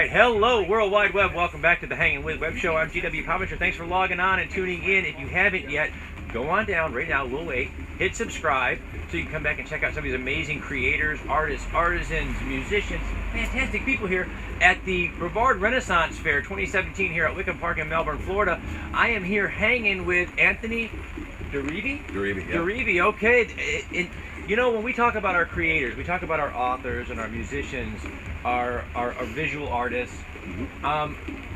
Hello, World Wide Web. Welcome back to the Hangin With Web Show. I'm GW Publisher. Thanks for logging on and tuning in. If you haven't yet, go on down right now, we'll wait, hit subscribe so you can come back and check out some of these amazing creators, artists, artisans, musicians, fantastic people here at the Brevard Renaissance Fair 2017 here at Wickham Park in Melbourne, Florida. I am here hanging with Anthony DeRivi? DeRivi, yeah. DeRivi, okay. You know, when we talk about our creators, we talk about our authors and our musicians, our visual artists.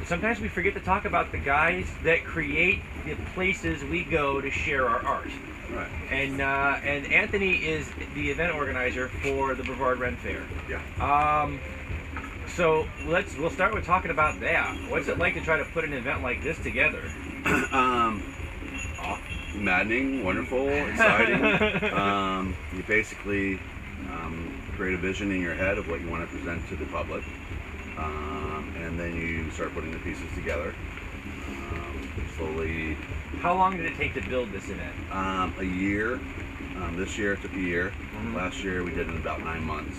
Sometimes we forget to talk about the guys that create the places we go to share our art. Right. And Anthony is the event organizer for the Brevard Ren Fair. Yeah. So we'll start with talking about that. What's it like to try to put an event like this together? Maddening, wonderful, exciting. You basically create a vision in your head of what you want to present to the public, and then you start putting the pieces together slowly. How long did it take to build this event? A year. This year it took a year. Last year we did it in about 9 months.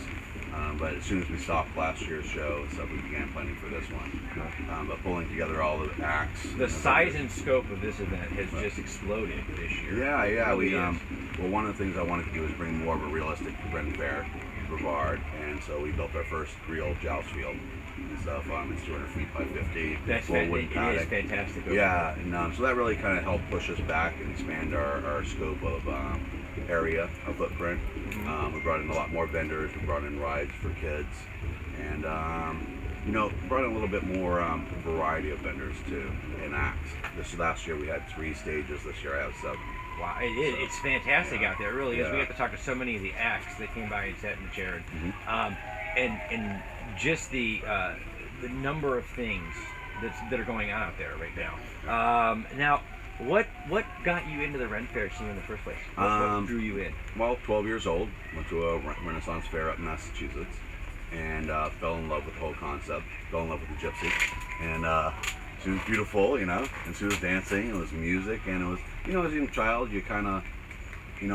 But as soon as we stopped last year's show, so we began planning for this one. But pulling together all the acts. The size and scope of this event has just exploded this year. Yeah. Well, one of the things I wanted to do is bring more of a realistic Ren Fair to Brevard, and so we built our first real joust field and stuff. It's 200 feet by 50. That's fantastic. Yeah, and so that really kind of helped push us back and expand our scope of area, our footprint. We brought in a lot more vendors. We brought in rides for kids, and brought in a little bit more variety of vendors too, and acts. This last year we had 3 stages. This year I have 7. Wow, it's fantastic out there. It really is. We have to talk to so many of the acts that came by and sat in the chair, and just the number of things that are going on out there right now. Now, what got you into the Ren Fair scene in the first place? What drew you in? Well, 12 years old, went to a Renaissance Fair up in Massachusetts, and fell in love with the whole concept. Fell in love with the gypsy, and she was beautiful, and she was dancing. It was music, and it was, as a young child, you kind of,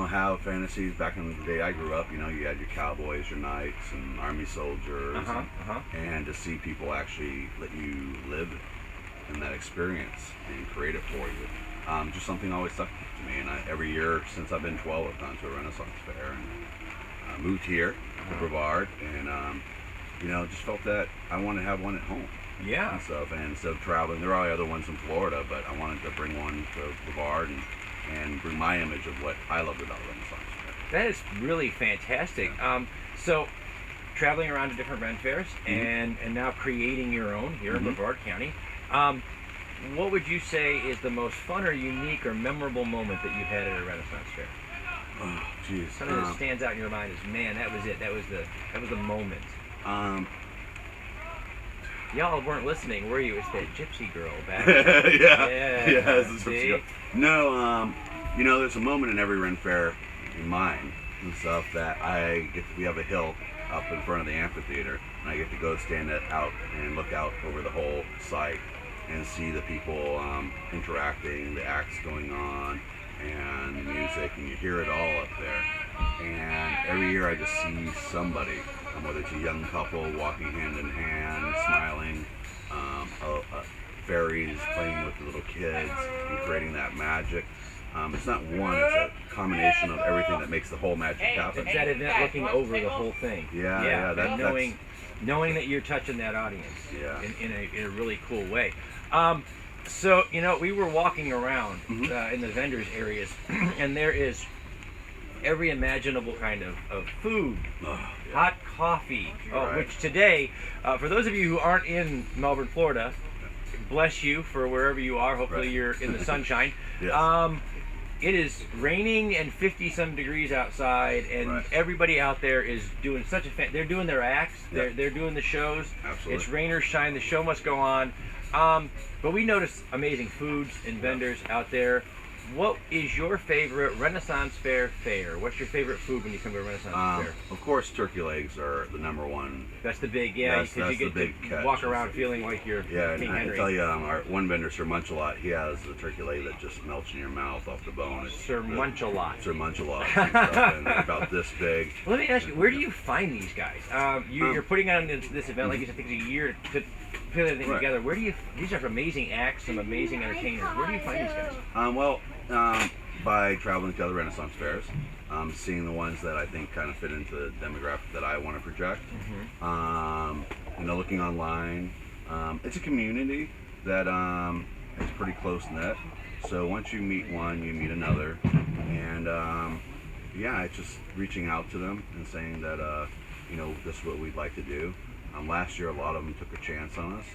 have fantasies. Back in the day I grew up, you had your cowboys, your knights, and army soldiers, and to see people actually let you live in that experience and create it for you. Just something always stuck to me, and every year since I've been 12, I've gone to a Renaissance Fair, and moved here to Brevard, and just felt that I wanted to have one at home. Yeah. And stuff, and instead of traveling, there are other ones in Florida, but I wanted to bring one to Brevard and bring my image of what I loved about Renaissance Fair. That is really fantastic. So, traveling around to different Ren Fairs and now creating your own here in Brevard County. What would you say is the most fun or unique or memorable moment that you've had at a Renaissance Fair? Oh, jeez. Something that stands out in your mind is, man, that was it. That was the moment. Y'all weren't listening, were you? It's that gypsy girl back there. Yeah, it's the gypsy girl. No, there's a moment in every Ren Fair in mine and stuff that we have a hill up in front of the amphitheater, and I get to go stand out and look out over the whole site and see the people interacting, the acts going on, and the music, and you hear it all up there. And every year I just see somebody, whether it's a young couple walking hand in hand, smiling, fairies playing with the little kids and creating that magic. It's not one, it's a combination of everything that makes the whole magic happen. It's that event looking over the whole thing. Yeah. Knowing that you're touching that audience in a really cool way. So, we were walking around in the vendors areas, and there is every imaginable kind of food, hot coffee, which today, for those of you who aren't in Melbourne, Florida, bless you for wherever you are. Hopefully you're in the sunshine. Yes. It is raining and 50-some degrees outside, and everybody out there is doing such a they're doing their acts, they're doing the shows. Absolutely. It's rain or shine, the show must go on. But we noticed amazing foods and vendors out there. what is your favorite Renaissance Fair fair? What's your favorite food when you come to a Renaissance Fair? Of course, turkey legs are the number one. That's the big, yeah, That's because you the get big to catch. walk around feeling like you're Yeah, King and I Henry. tell you, our one vendor, Sir Munch-a-Lot, he has the turkey leg that just melts in your mouth off the bone. It's Sir Munch-a-Lot. Sir Munch-a-Lot. And stuff, and they're about this big. Let me ask you, where do you find these guys? You're putting on this event, like you said, I think it's a year to put everything Right. together. Where do you? These are amazing acts, some amazing entertainers. Where do you find these guys? By traveling to other Renaissance fairs, seeing the ones that I think kind of fit into the demographic that I want to project. Looking online. It's a community that is pretty close knit. So once you meet one, you meet another, and it's just reaching out to them and saying that this is what we'd like to do. Last year, a lot of them took a chance on us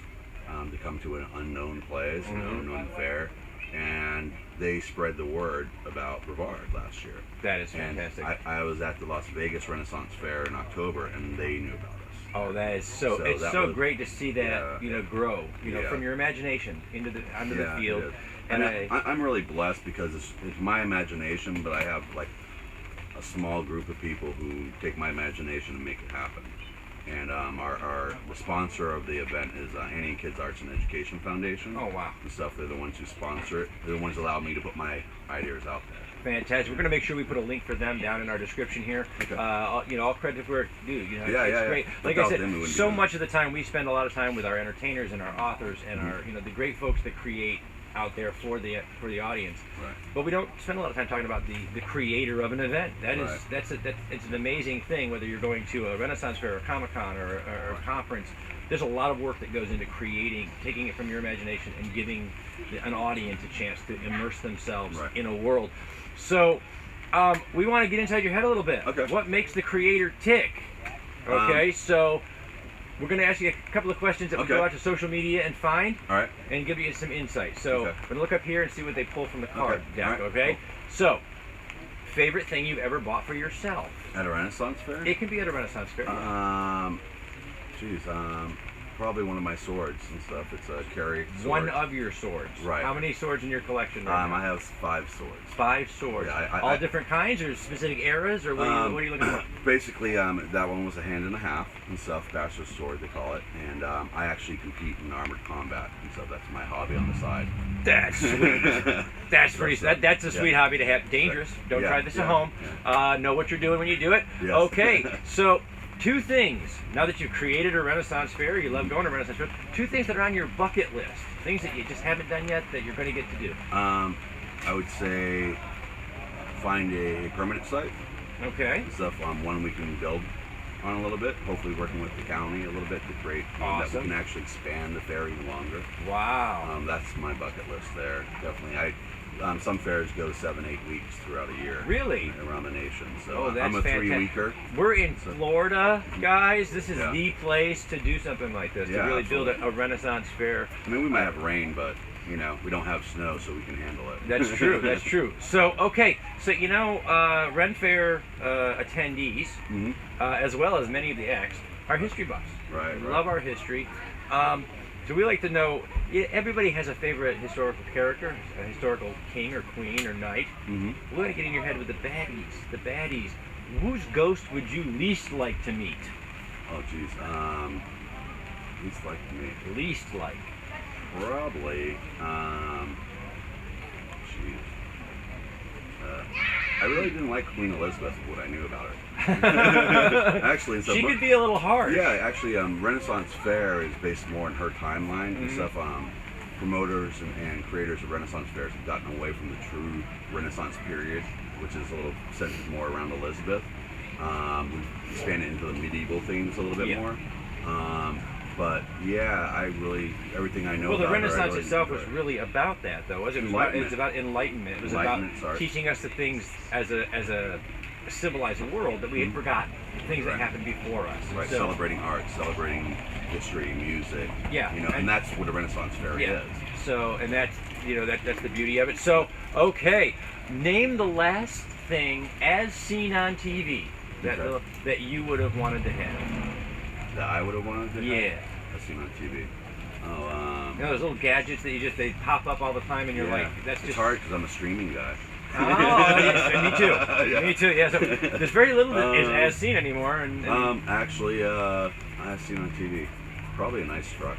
to come to an unknown place, an unknown fair, and they spread the word about Brevard last year. That is fantastic. And I was at the Las Vegas Renaissance Fair in October, and they knew about us. Oh, that is so. It's that so was, great to see that grow. From your imagination onto the field. And I'm really blessed because it's my imagination, but I have like a small group of people who take my imagination and make it happen. And the sponsor of the event is Annie and Kids Arts and Education Foundation. Oh, wow. And stuff. They're the ones who sponsor it. They're the ones who allow me to put my ideas out there. Fantastic. We're going to make sure we put a link for them down in our description here. Okay. All credit where it's due. It's great. Like I said, so much of the time we spend a lot of time with our entertainers and our authors and our the great folks that create out there for the audience. Right. But we don't spend a lot of time talking about the creator of an event. It's an amazing thing. Whether you're going to a Renaissance Fair or Comic-Con or a conference, there's a lot of work that goes into taking it from your imagination and giving an audience a chance to immerse themselves in a world. So we want to get inside your head a little bit. Okay. What makes the creator tick? Okay, so we're going to ask you a couple of questions that we go out to social media and find, and give you some insight. So we're going to look up here and see what they pull from the card deck. Okay. Cool. So, favorite thing you've ever bought for yourself? At a Renaissance Fair? It can be at a Renaissance Fair. Probably one of my swords and stuff. It's a carry sword. One of your swords. Right. How many swords in your collection right now? I have 5 swords. 5 swords. Yeah, all different kinds or specific eras, or what are you looking for? Basically, that one was a hand and a half and stuff. Bachelor's sword, they call it. And I actually compete in armored combat and stuff. That's my hobby on the side. That's sweet. That's pretty. That's a sweet hobby to have. Dangerous. Don't try this at home. Know what you're doing when you do it. Yes. Okay. So, 2 things. Now that you've created a Renaissance Fair, you love going to Renaissance Fair. 2 things that are on your bucket list. Things that you just haven't done yet that you're going to get to do. I would say find a permanent site. Okay. Stuff one we can build on a little bit. Hopefully working with the county a little bit to create one that we can actually expand the fair even longer. Wow. That's my bucket list there. Definitely. Some fairs go 7-8 weeks throughout a year. Really? Around the nation. So that's I'm a fantastic. 3-weeker. We're in Florida, guys. This is the place to do something like this, to really absolutely. build a Renaissance Fair. I mean, we might have rain, but we don't have snow, so we can handle it. That's true. That's true. So, Ren Fair attendees, as well as many of the acts, are history buffs. Right. We love our history. So we like to know, everybody has a favorite historical character, a historical king or queen or knight. We're going to get in your head with the baddies. Whose ghost would you least like to meet? Oh, geez. Least like to meet. Least like? Probably, I really didn't like Queen Elizabeth, what I knew about her. Actually, she could be a little hard. Yeah, actually, Renaissance Fair is based more on her timeline and stuff. Promoters and creators of Renaissance Fairs have gotten away from the true Renaissance period, which is a little centered more around Elizabeth. We've expanded into the medieval themes a little bit more. But everything I know. Well, the about Renaissance her, itself was really about that, though, wasn't it? It was about enlightenment. It was about teaching us the things as a civilized world that we had forgotten, things that happened before us. Right, so, celebrating art, celebrating history, music. Yeah, and that's what a Renaissance Fair is. So, and that's that's the beauty of it. So, okay, name the last thing as seen on TV that you would have wanted to have. That I would have wanted to have? Yeah. As seen on TV. Oh, You know those little gadgets that they pop up all the time, and you're like, that's it's just hard because I'm a streaming guy. Oh, me too. Yeah. Me too. Yeah. So there's very little that is as seen anymore. And Actually, I've seen on TV. Probably a nice truck.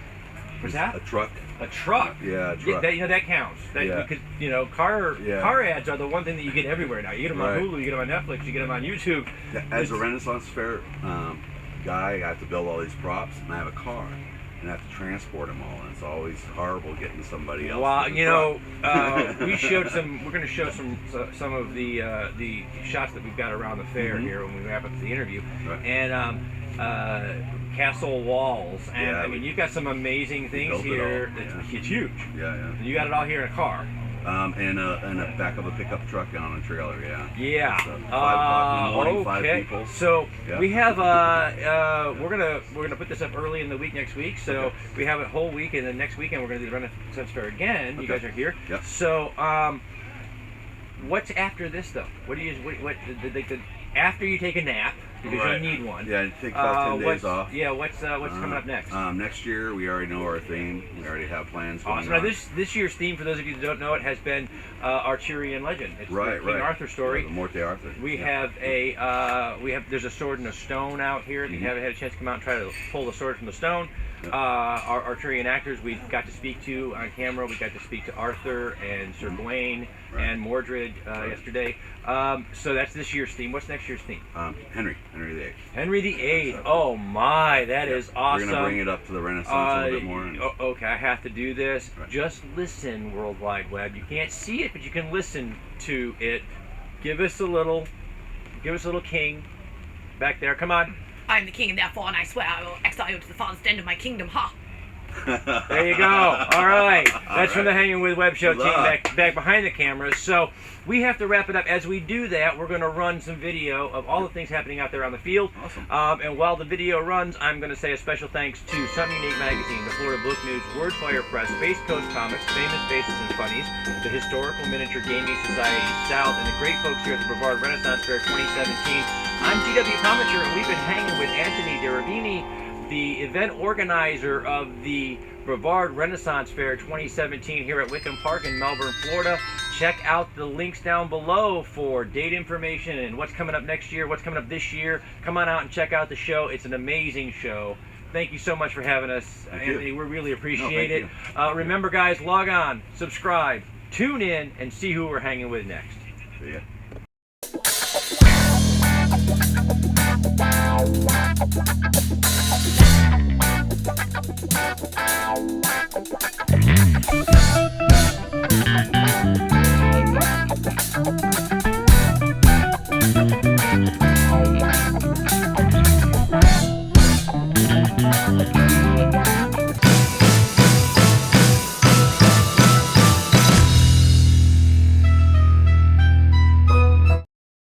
what's that? A truck. A truck. Yeah, a truck. That counts. Because car ads are the one thing that you get everywhere now. You get them on Hulu, you get them on Netflix, you get them on YouTube. As a Renaissance Fair guy, I have to build all these props, and I have a car. And I have to transport them all, and it's always horrible getting somebody else. Well, we showed some. We're going to show some of the shots that we've got around the fair here when we wrap up the interview, and castle walls, and I mean you've got some amazing things here. It's huge. Yeah. And you got it all here in a car. And a back of a pickup truck on a trailer, Yeah. So 5 o'clock in the morning, 5 people. So we have we're gonna put this up early in the week next week. So we have a whole week, and then next weekend we're gonna do the Renaissance Fair again. You guys are here. Yep. So what's after this though? What do you after you take a nap? Because you need one. Yeah, take about 10 days off. Yeah, what's coming up next? Next year, we already know our theme. We already have plans going on. Now, this year's theme, for those of you that don't know it, has been Arthurian legend. It's the King Arthur story. The Morte Arthur. We have there's a sword and a stone out here. If you haven't had a chance to come out and try to pull the sword from the stone. Our Arthurian actors we got to speak to on camera. We got to speak to Arthur and Sir Gawain and Mordred yesterday. So that's this year's theme. What's next year's theme? Henry VIII. Henry VIII. Oh my, that is awesome. We're gonna bring it up to the Renaissance a little bit more. Okay, I have to do this. Just listen, World Wide Web. You can't see it, but you can listen to it. Give us a little king back there. Come on. I am the king, and therefore, and I swear I will exile you to the farthest end of my kingdom. Ha! There you go. All right. That's from the Hangin With Web Show team back behind the cameras. So we have to wrap it up. As we do that, we're going to run some video of all the things happening out there on the field. Awesome. And while the video runs, I'm going to say a special thanks to Some Unique Magazine, the Florida Book News, Wordfire Press, Space Coast Comics, Famous Faces and Funnies, the Historical Miniature Gaming Society South, and the great folks here at the Brevard Renaissance Fair 2017. I'm GW Pomacher, and we've been hanging with Anthony DeRivi, the event organizer of the Brevard Renaissance Fair 2017 here at Wickham Park in Melbourne, Florida. Check out the links down below for date information and what's coming up next year, what's coming up this year. Come on out and check out the show. It's an amazing show. Thank you so much for having us, Anthony. We really appreciate it. Remember, guys, log on, subscribe, tune in, and see who we're hanging with next. See ya.